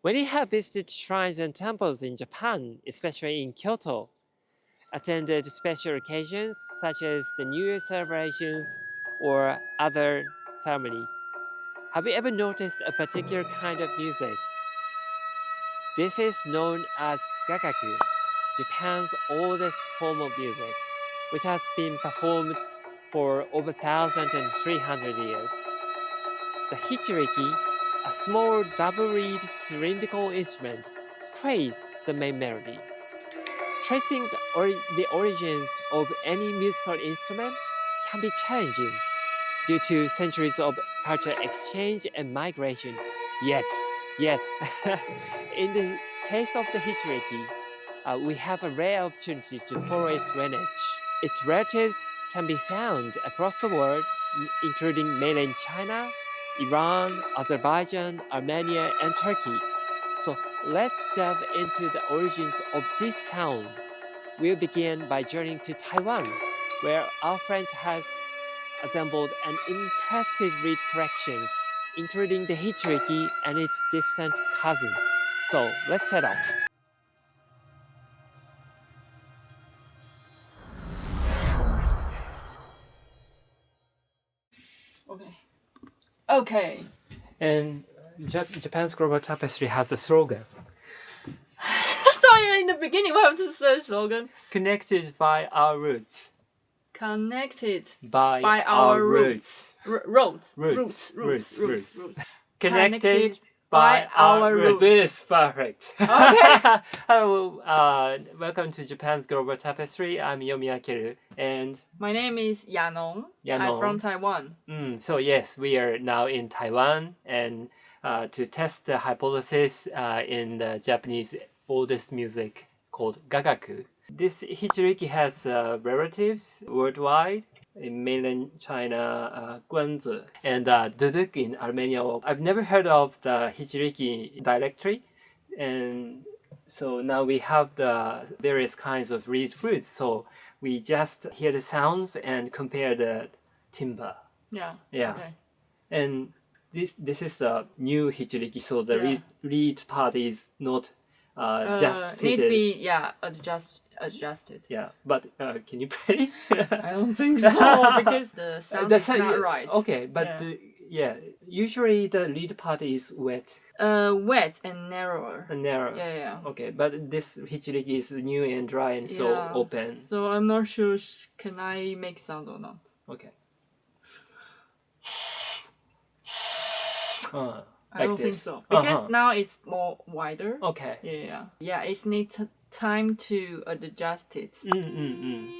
When you have visited shrines and temples in Japan, especially in Kyoto, attended special occasions such as the New Year celebrations or other ceremonies, have you ever noticed a particular kind of music? This is known as Gagaku, Japan's oldest form of music, which has been performed for over 1,300 years. The Hichiriki, a small double-reed cylindrical instrument, plays the main melody. Tracing the origins of any musical instrument can be challenging due to centuries of cultural exchange and migration. Yet, in the case of the Hichiriki, we have a rare opportunity to follow its lineage. Its relatives can be found across the world, including mainland China, Iran, Azerbaijan, Armenia, and Turkey. So let's delve into the origins of this sound. We'll begin by journeying to Taiwan, where our friends has assembled an impressive reed collections, including the Hichiriki and its distant cousins. So let's set off. Okay. And Japan's Global Tapestry has a slogan. So in the beginning, we have to say slogan. Connected by our roots. Connected By our roots. Roots. Connected by our roots. This is perfect. Okay. Hello, welcome to Japan's Global Tapestry. I'm Yomi Akeru, and My name is Yanong. Yanong. I'm from Taiwan. So yes, we are now in Taiwan, and to test the hypothesis in the Japanese oldest music called Gagaku. This Hichiriki has relatives worldwide. In mainland China, Guanzi, and Duduk in Armenia. I've never heard of the Hichiriki directly, and so now we have the various kinds of reed flutes. So we just hear the sounds and compare the timbre. Yeah. Yeah. Okay. And this is a new Hichiriki, so the reed part is not just fitted. Need to be adjusted. Yeah, but can you play? I don't think so because the sound is not right. Okay, but usually the lead part is wet. Wet and narrower. Narrow. Yeah. Okay, but this Hichiriki is new and dry and so open. So I'm not sure can I make sound or not. Okay. I don't think so because now it's more wider. Okay. Yeah. It needs time to adjust it.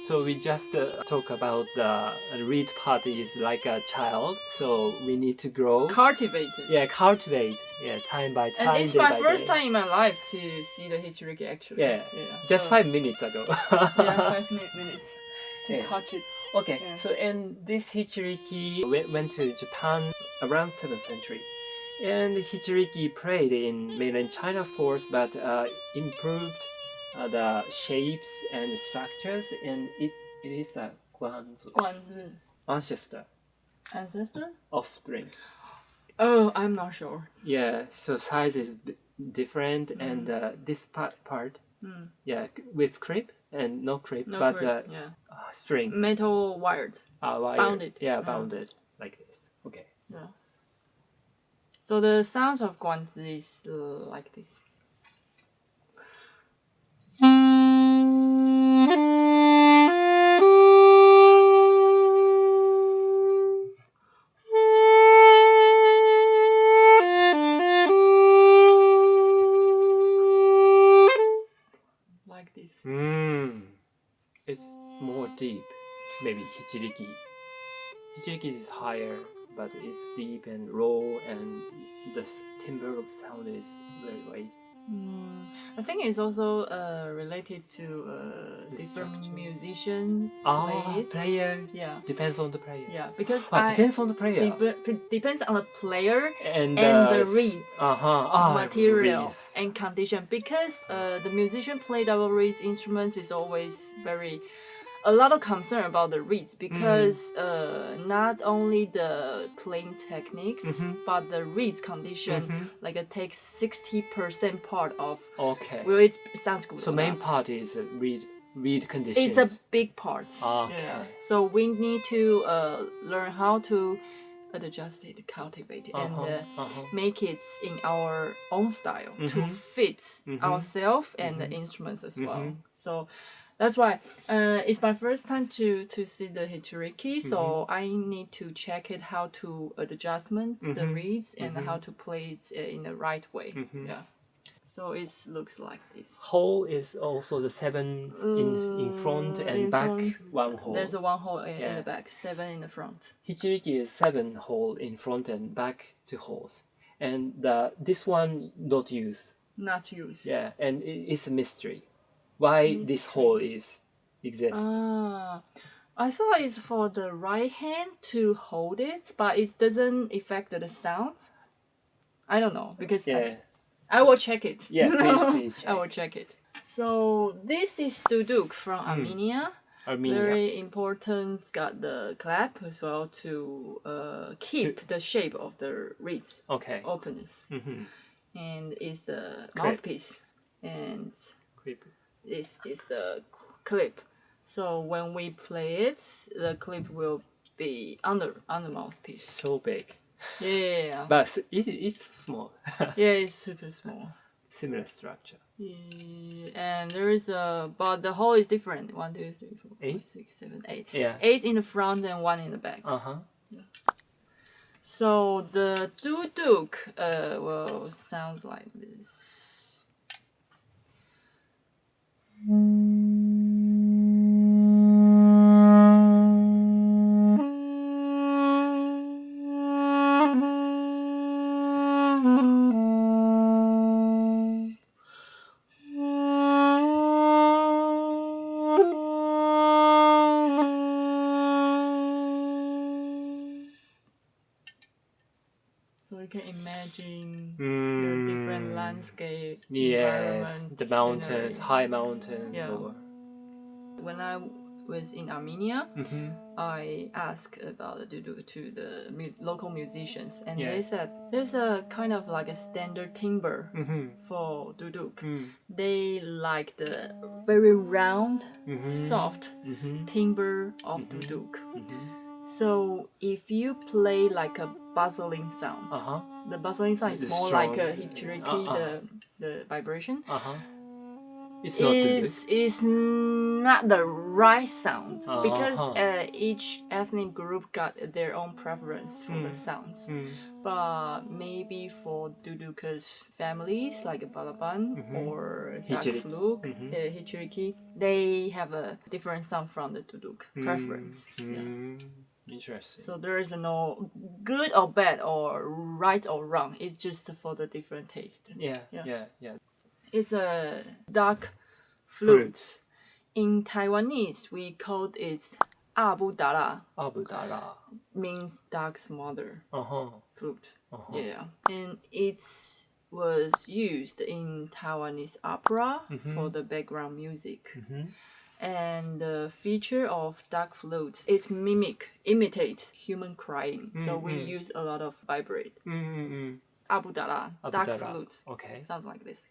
So we just talk about the reed part is like a child, so we need to grow. Cultivate it. Yeah, cultivate. Yeah, time by time. And it's my first time in my life to see the Hichiriki actually. Yeah. Just 5 minutes ago. 5 minutes to touch it. Okay. So and this Hichiriki went to Japan around 7th century. And Hichiriki played in mainland China first, but improved the shapes and structures, and it is a Guanzi. Ancestor. Offsprings. Oh, I'm not sure. Yeah, so size is different, and this part, with clip and no clip, strings. Metal wired. Bounded. Yeah, bounded like this. Okay. Yeah. So the sounds of Guanzi is like this. Like this. It's more deep. Maybe Hichiriki. Hichiriki is higher, but it's deep and low, and the timbre of sound is very light. I think it's also related to different musician players. Yeah, depends on the player. Yeah, because depends on the player. Depends on the player and the reeds, material reeds. And condition. Because the musician play double reeds instruments is always very a lot of concern about the reeds because not only the playing techniques, but the reeds condition like it takes 60% part of. Okay. Well, it sounds good. So main part is reed conditions. It's a big part. Okay. Yeah. So we need to learn how to adjust it, cultivate it, and make it in our own style to fit ourselves and the instruments as well. So that's why it's my first time to see the Hichiriki, so I need to check it how to adjustment the reeds and how to play it in the right way. Yeah. So it looks like this. Hole is also the 7 in front and in back, front. 1 hole. There's a 1 hole in the back, 7 in the front. Hichiriki is 7 hole in front and back 2 holes. And this one not use. Not used. Yeah, and it's a mystery. Why this hole exists. I thought it's for the right hand to hold it, but it doesn't affect the sound. I don't know because I will check it. Yeah, please check. I will check it. So this is Duduk from Armenia. Very important. Got the clap as well to keep the shape of the reeds. Okay. Openness. And is the mouthpiece. And this is the clip. So when we play it, the clip will be under mouthpiece. So big. Yeah. But it's small. Yeah, it's super small. Similar structure. Yeah, and there is but the hole is different. 1, 2, 3, 4, 5, 6, 7, 8. Yeah. 8 in the front and 1 in the back. Yeah. So the duduk will sound like this. So you can imagine the different landscape. Yes, the mountains, scenery. high mountains. Yeah. Or... When I was in Armenia, I asked about the duduk to the local musicians, and they said there's a kind of like a standard timbre for duduk. They like the very round, soft timbre of duduk. So if you play like a bustling sound, the bustling sound is more strong. like a hichiriki, the vibration. It's not Is not the right sound because each ethnic group got their own preference for the sounds. But maybe for Duduka's families like Balaban or Hichiriki, they have a different sound from the Duduk preference. Interesting. So there is no good or bad or right or wrong. It's just for the different taste. Yeah. It's a dark flute. In Taiwanese, we called it Abudara. Abudara means dark's mother flute. Yeah, and it was used in Taiwanese opera for the background music. And the feature of dark flute is imitate human crying. So we use a lot of vibrate. Abudara, dark flute. Okay. Sounds like this.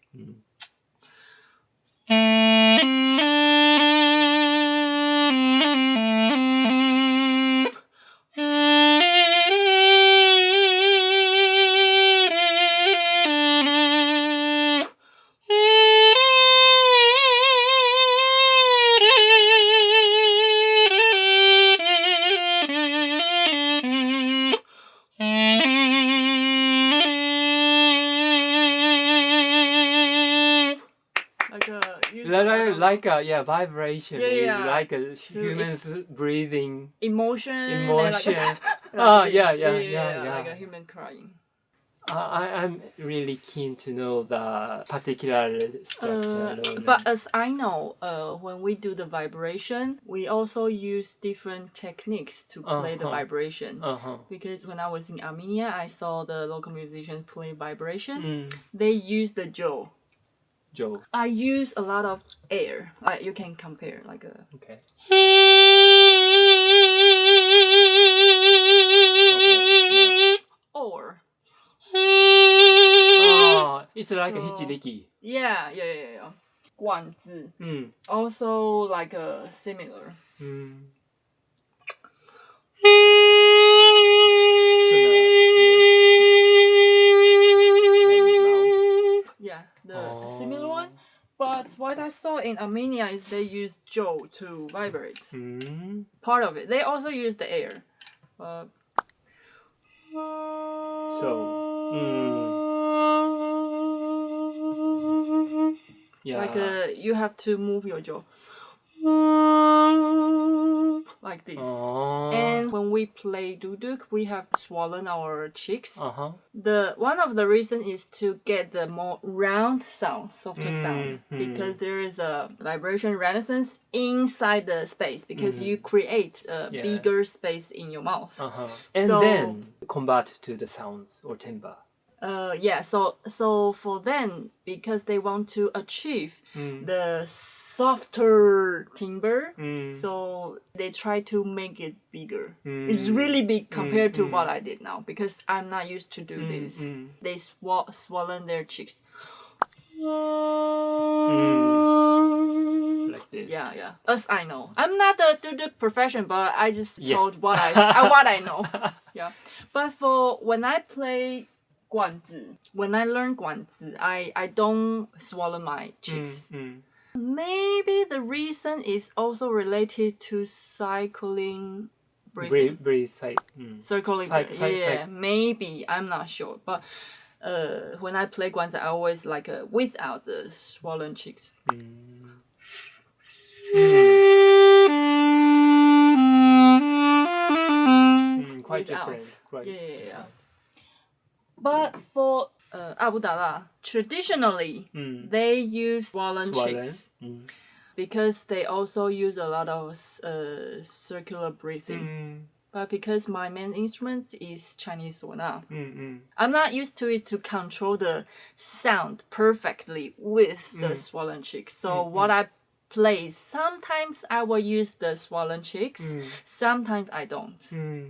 Like a vibration. Yeah. It's like a human's breathing. Emotion. Like like a human crying. I'm really keen to know the particular structure. But as I know, when we do the vibration, we also use different techniques to play the vibration. Because when I was in Armenia, I saw the local musicians play vibration. They use the jaw Joe? I use a lot of air. Like you can compare like a. Okay. Or. Oh, it's like a Hichiriki. Yeah. Guanzi. Also like a similar. Yeah, the similar one. But what I saw in Armenia is they use jaw to vibrate. Part of it. They also use the air. Yeah. Like you have to move your jaw. Like this. And when we play Duduk, we have swollen our cheeks. One of the reasons is to get the more round sound, softer sound, because there is a vibration resonance inside the space because you create a bigger space in your mouth. And then convert to the sounds or timbre. So for them, because they want to achieve the softer timbre, so they try to make it bigger. It's really big compared to what I did now, because I'm not used to do this. They swollen their cheeks. Like this. Yeah. As I know, I'm not a Duduk profession, but I just told what I know. Yeah, but for when I play Guanzi, when I learn Guanzi, I don't swallow my cheeks. Maybe the reason is also related to cycling breathing. Circling breathing. Yeah, maybe. I'm not sure. But when I play Guanzi, I always like without the swollen cheeks. Quite different. Right. Yeah. But for Abudara, traditionally, they use swollen cheeks because they also use a lot of circular breathing. But because my main instrument is Chinese sona, I'm not used to it to control the sound perfectly with the swollen cheeks. So what I play, sometimes I will use the swollen cheeks, sometimes I don't.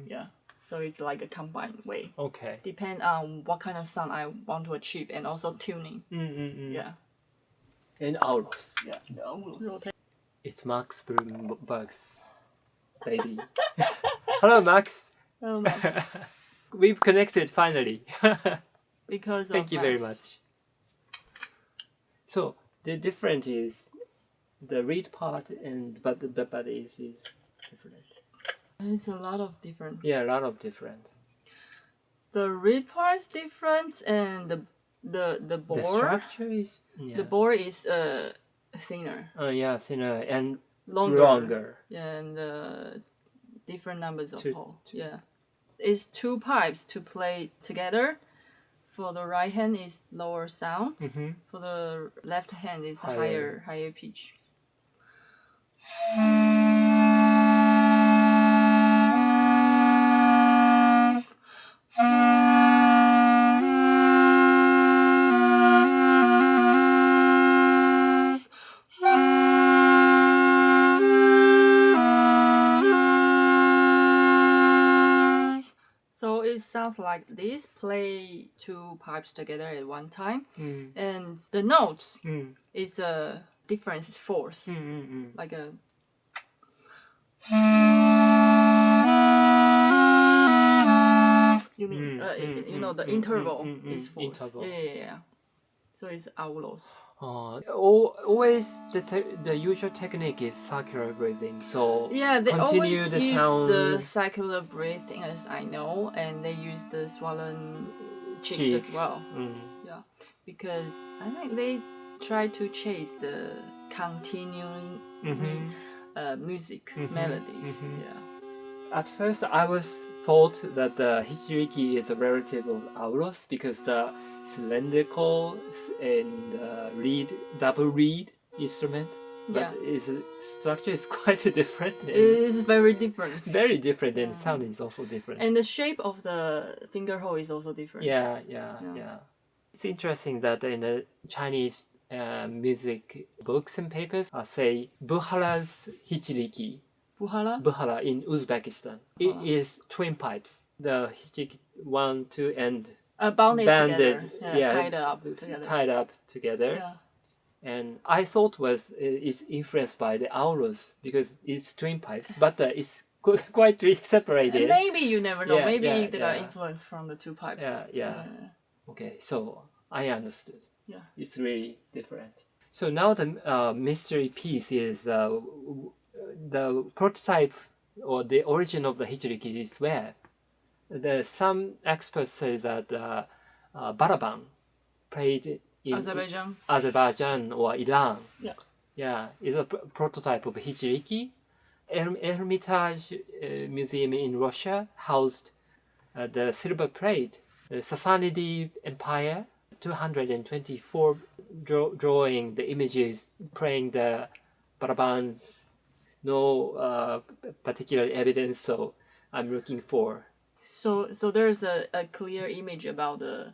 Yeah. So it's like a combined way. Okay. Depend on what kind of sound I want to achieve and also tuning. Yeah. And Aulos. Yeah. Aulos. It's Max Bloomberg's baby. Hello, Max. Hello, Max. We've connected finally. Because Thank you very much. So the difference is the reed part but is different. It's a lot of different. Yeah, a lot of different. The reed part is different, and the bore. The structure is. Yeah. The bore is thinner. Yeah, thinner and longer. And different numbers of holes. Yeah, it's two pipes to play together. For the right hand is lower sound. For the left hand is higher pitch. So it sounds like this. Play two pipes together at one time, and the notes is a difference is fourths, like a. You mean the interval is fourths. Yeah. So it's Aulos. Always the usual technique is circular breathing. So yeah, they continue always the use sounds. The circular breathing, as I know, and they use the swollen cheeks as well. Yeah, because I think they try to chase the continuing music melodies. Yeah. At first, I thought that the Hichiriki is a relative of Aulos because the cylindrical and double reed instrument, but its structure is quite different. It is very different. Very different, and sound is also different. And the shape of the finger hole is also different. Yeah. It's interesting that in the Chinese music books and papers say Bukhara's Hichiriki. Bukhara in Uzbekistan. It is twin pipes. The Hichiriki 1, 2, and banded together. Tied up together. Yeah. And I thought it's influenced by the Aulos because it's twin pipes, but it's quite separated. Maybe you never know. Maybe they are influenced from the two pipes. Yeah. Okay, so I understood. Yeah, it's really different. So now the mystery piece is the prototype or the origin of the Hichiriki is where. Some experts say that Balaban played in Azerbaijan or Iran. Yeah, is a prototype of Hichiriki. Hermitage Museum in Russia housed the silver plate. The Sassanian Empire, 224 drawing the images playing the Balabans. No particular evidence, so I'm looking for. So there's a clear image about the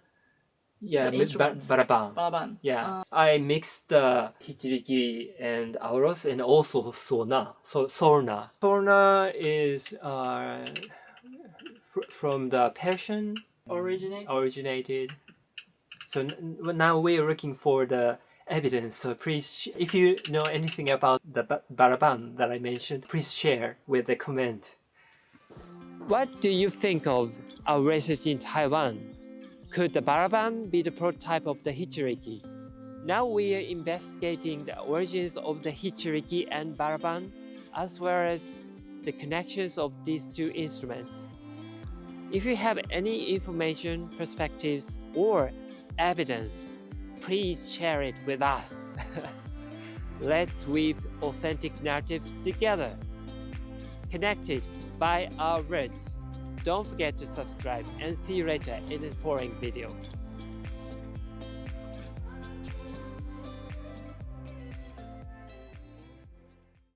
instruments. Balaban. Yeah. I mixed the Hichiriki and Aulos and also Sorna. So Sorna. Sorna is from the Persian originated. So now we're looking for the evidence. So please, if you know anything about the Balaban that I mentioned, please share with the comment. What do you think of our research in Taiwan? Could the Balaban be the prototype of the Hichiriki? Now we are investigating the origins of the Hichiriki and Balaban, as well as the connections of these two instruments. If you have any information, perspectives, or evidence, please share it with us. Let's weave authentic narratives together, connected by our roots. Don't forget to subscribe and see you later in the following video.